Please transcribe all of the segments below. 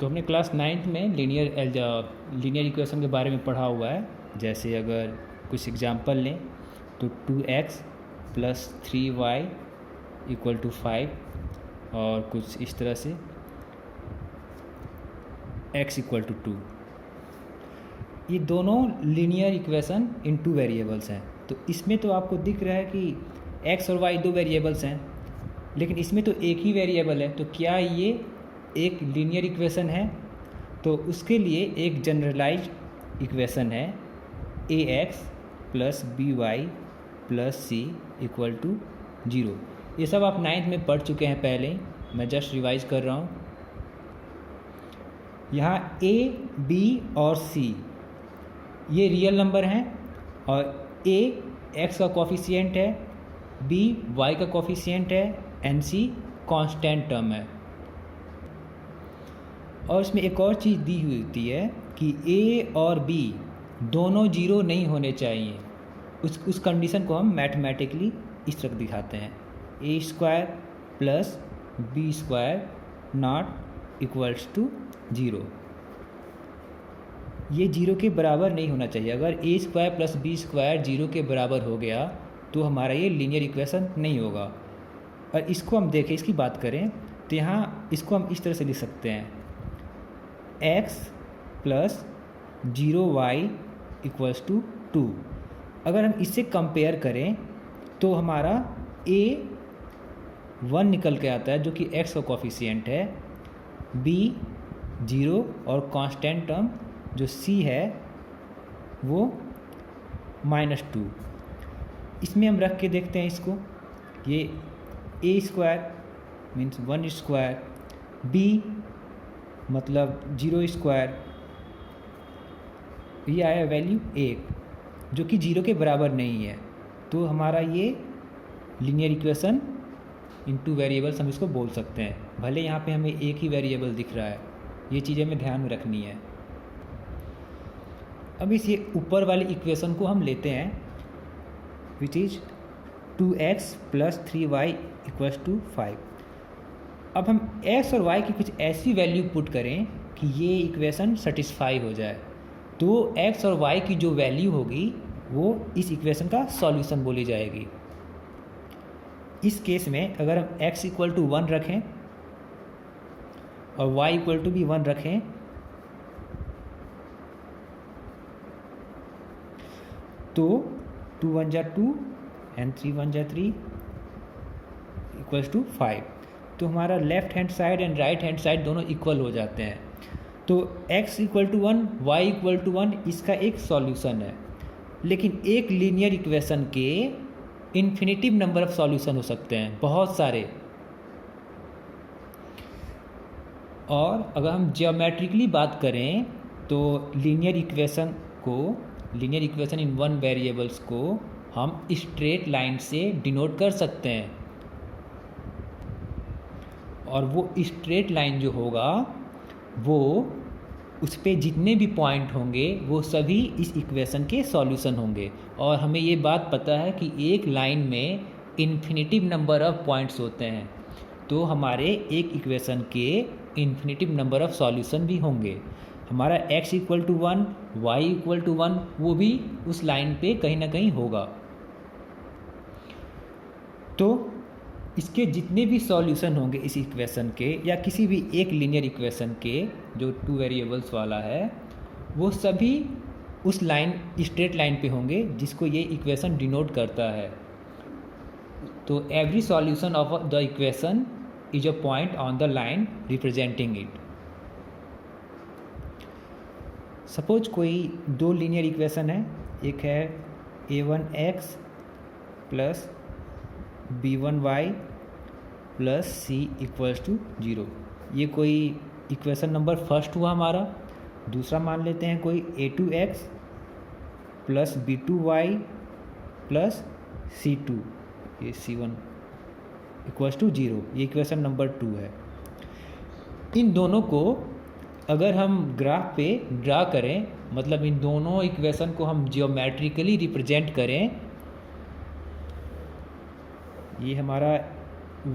तो हमने class 9th में लीनियर इक्वेशन के बारे में पढ़ा हुआ है। जैसे अगर कुछ एग्जांपल लें तो 2x plus 3y equal to 5 और कुछ इस तरह से x इक्वल टू 2। ये दोनों लीनियर इक्वेशन इन 2 वेरिएबल्स हैं। तो इसमें तो आपको दिख रहा है कि x और y 2 वेरिएबल्स हैं, लेकिन इसमें तो एक ही वेरिएबल है। तो क्या ये एक लीनियर इक्वेशन है? तो उसके लिए एक जनरलाइज्ड इक्वेशन है ax plus by plus c equal to 0। ये सब आप 9th में पढ़ चुके हैं पहले, मैं जस्ट रिवाइज कर रहा हूँ। यहाँ a, b और c ये रियल नंबर हैं और a x का कोफिशिएंट है, b y का कोफिशिएंट है एंड c कांस्टेंट टर्म है। और इसमें एक और चीज़ दी हुई होती है कि a और b दोनों 0 नहीं होने चाहिए। उस कंडीशन को हम मैथमेटिकली इस तरह दिखाते हैं, a square plus b square not equals to 0। ये 0 के बराबर नहीं होना चाहिए। अगर a square plus b square 0 के बराबर हो गया तो हमारा ये लीनियर इक्वेशन नहीं होगा। और इसको हम देखें, इसकी बात करें तो यहाँ इसको हम इस तरह से लिख सकते हैं, x plus 0y equals to 2। अगर हम इससे कंपेयर करें तो हमारा a 1 निकल के आता है जो कि x का कोफिशिएंट है, b 0 और कांस्टेंट टर्म जो c है वो -2। इसमें हम रख के देखते हैं इसको, ये a square means 1 square, b मतलब 0 स्क्वायर, ये आया वैल्यू 1 जो कि 0 के बराबर नहीं है। तो हमारा ये लीनियर इक्वेशन इन 2 वेरिएबल्स हम इसको बोल सकते हैं। भले यहाँ पे हमें एक ही वेरिएबल दिख रहा है, ये चीज़ें हमें ध्यान में रखनी है। अब इस ये ऊपर वाली इक्वेशन को हम लेते हैं which is 2x plus 3y equals to 5। अब हम x और y की कुछ ऐसी वैल्यू पुट करें कि ये इक्वेशन सेटिस्फाई हो जाए। तो x और y की जो वैल्यू होगी वो इस इक्वेशन का सॉल्यूशन बोली जाएगी। इस केस में अगर हम x इक्वल टू 1 रखें और y इक्वल टू भी 1 रखें तो 2 1 जा 2 एंड 3 1 जा 3 इक्वल्स टू 5। तो हमारा left hand side and right hand side दोनों इक्वल हो जाते हैं। तो x equal to 1 y equal to 1 इसका एक सॉल्यूशन है। लेकिन एक लीनियर इक्वेशन के इन्फिनिटिव नंबर ऑफ सॉल्यूशन हो सकते हैं, बहुत सारे। और अगर हम जियोमेट्रिकली बात करें तो लीनियर इक्वेशन इन 1 वेरिएबल्स को हम स्ट्रेट लाइन से डिनोट कर सकते हैं। और वो स्ट्रेट लाइन जो होगा वो उस पे जितने भी पॉइंट होंगे वो सभी इस इक्वेशन के सॉल्यूशन होंगे। और हमें ये बात पता है कि एक लाइन में इन्फिनिटिव नंबर ऑफ पॉइंट्स होते हैं, तो हमारे एक इक्वेशन के इन्फिनिटिव नंबर ऑफ सॉल्यूशन भी होंगे। हमारा x equal to 1 y equal to 1 वो भी उस लाइन पे कहीं ना कहीं होगा। तो इसके जितने भी सॉल्यूशन होंगे इस इक्वेशन के या किसी भी एक लीनियर इक्वेशन के जो 2 वेरिएबल्स वाला है, वो सभी उस लाइन स्ट्रेट लाइन पे होंगे जिसको ये इक्वेशन डिनोट करता है। तो every solution of the equation is a point on the line representing it. Suppose कोई 2 लीनियर इक्वेशन है, एक है a1x plus b1y plus c equals to 0। ये कोई इक्वेशन नंबर फर्स्ट हुआ हमारा। दूसरा मान लेते हैं कोई a2x plus b2y plus c2, ये c1 इक्वल्स टू 0, ये इक्वेशन नंबर 2 है। इन दोनों को अगर हम ग्राफ पे ड्रा करें, मतलब इन दोनों इक्वेशन को हम जियोमेट्रिकली रिप्रेजेंट करें, ये हमारा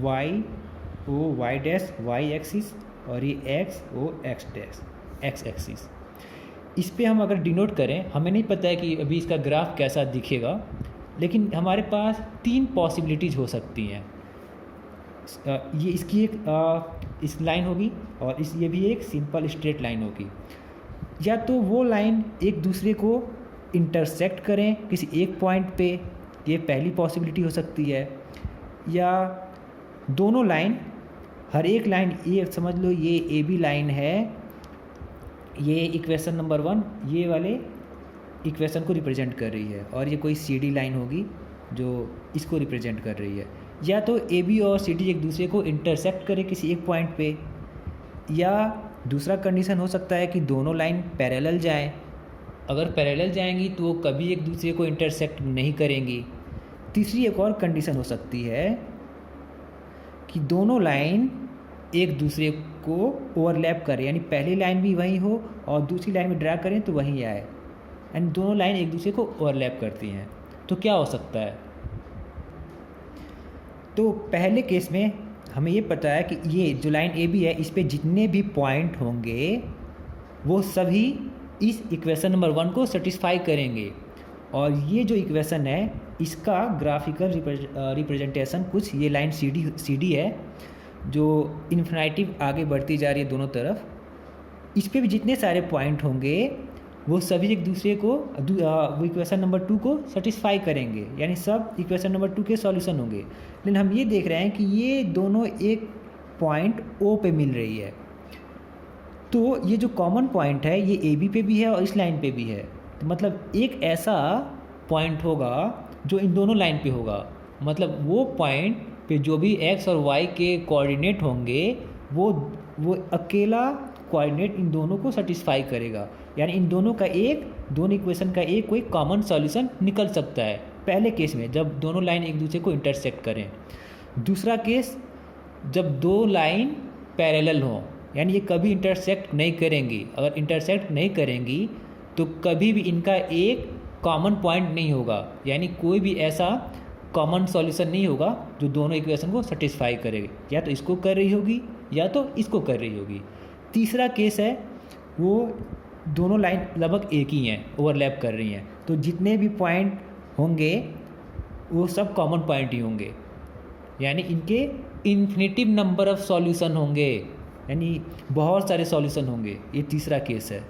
y डैश y एक्सिस और ये एक्स वो एक्स डैश एक्स एक्सिस। इस पे हम अगर डिनोट करें, हमें नहीं पता है कि अभी इसका ग्राफ कैसा दिखेगा, लेकिन हमारे पास 3 पॉसिबिलिटीज़ हो सकती हैं। ये इसकी एक इस लाइन होगी और ये भी एक सिंपल स्ट्रेट लाइन होगी। या तो वो लाइन एक दूसरे को इंटरसेक्ट करें किसी एक पॉइंट पे, ये पहली पॉसिबिलिटी हो सकती है। या दोनों लाइन, हर एक लाइन, ये समझ लो ये ए बी लाइन है, ये इक्वेशन नंबर 1 ये वाले इक्वेशन को रिप्रेजेंट कर रही है, और ये कोई सी डी लाइन होगी जो इसको रिप्रेजेंट कर रही है। या तो ए बी और सी डी एक दूसरे को इंटरसेक्ट करें किसी एक पॉइंट पे, या दूसरा कंडीशन हो सकता है कि दोनों लाइन पैरेलल जाएं। अगर पैरेलल जाएंगी तो वो कभी एक दूसरे को इंटरसेक्ट नहीं करेंगी। तीसरी एक और कंडीशन हो सकती है कि दोनों लाइन एक दूसरे को ओवरलैप करें, यानी पहली लाइन भी वहीं हो और दूसरी लाइन में ड्रा करें तो वहीं आए, एंड दोनों लाइन एक दूसरे को ओवरलैप करती हैं। तो क्या हो सकता है? तो पहले केस में हमें ये पता है कि ये जो लाइन ए बी है, इस पे जितने भी पॉइंट होंगे वो सभी इस इक्वेशन नंबर 1 को सेटिस्फाई करेंगे। और ये जो इक्वेशन है इसका ग्राफिकल रिप्रेजेंटेशन कुछ ये लाइन सी डी है जो इन्फिनिटिव आगे बढ़ती जा रही है दोनों तरफ। इस पे भी जितने सारे पॉइंट होंगे वो सभी एक दूसरे को वो इक्वेशन नंबर 2 को सेटिस्फाई करेंगे, यानी सब इक्वेशन नंबर 2 के सॉल्यूशन होंगे। लेकिन हम ये देख रहे हैं कि ये दोनों एक पॉइंट ओ पे मिल रही है, तो ये जो कॉमन पॉइंट है ये ए बी पे भी है और इस लाइन पे भी है। तो मतलब एक ऐसा पॉइंट होगा जो इन दोनों लाइन पे होगा, मतलब वो पॉइंट पे जो भी एक्स और वाई के कोऑर्डिनेट होंगे वो अकेला कोऑर्डिनेट इन दोनों को सेटिस्फाई करेगा, यानी इन दोनों इक्वेशन का एक कोई कॉमन सॉल्यूशन निकल सकता है। पहले केस में जब दोनों लाइन एक दूसरे को इंटरसेक्ट करें। दूसरा केस जब दो लाइन पैरेलल हों, यानी ये कभी इंटरसेक्ट नहीं करेंगी। अगर इंटरसेक्ट नहीं करेंगी तो कभी भी इनका एक कॉमन पॉइंट नहीं होगा, यानी कोई भी ऐसा कॉमन सॉल्यूशन नहीं होगा जो दोनों इक्वेशन को सेटिस्फाई करेगी। या तो इसको कर रही होगी या तो इसको कर रही होगी। तीसरा केस है वो दोनों लाइन लगभग एक ही हैं, ओवरलैप कर रही हैं, तो जितने भी पॉइंट होंगे वो सब कॉमन पॉइंट ही होंगे, यानी इनके इन्फिनिटिव नंबर ऑफ सॉल्यूशन होंगे, यानी बहुत सारे सॉल्यूशन होंगे। ये तीसरा केस है।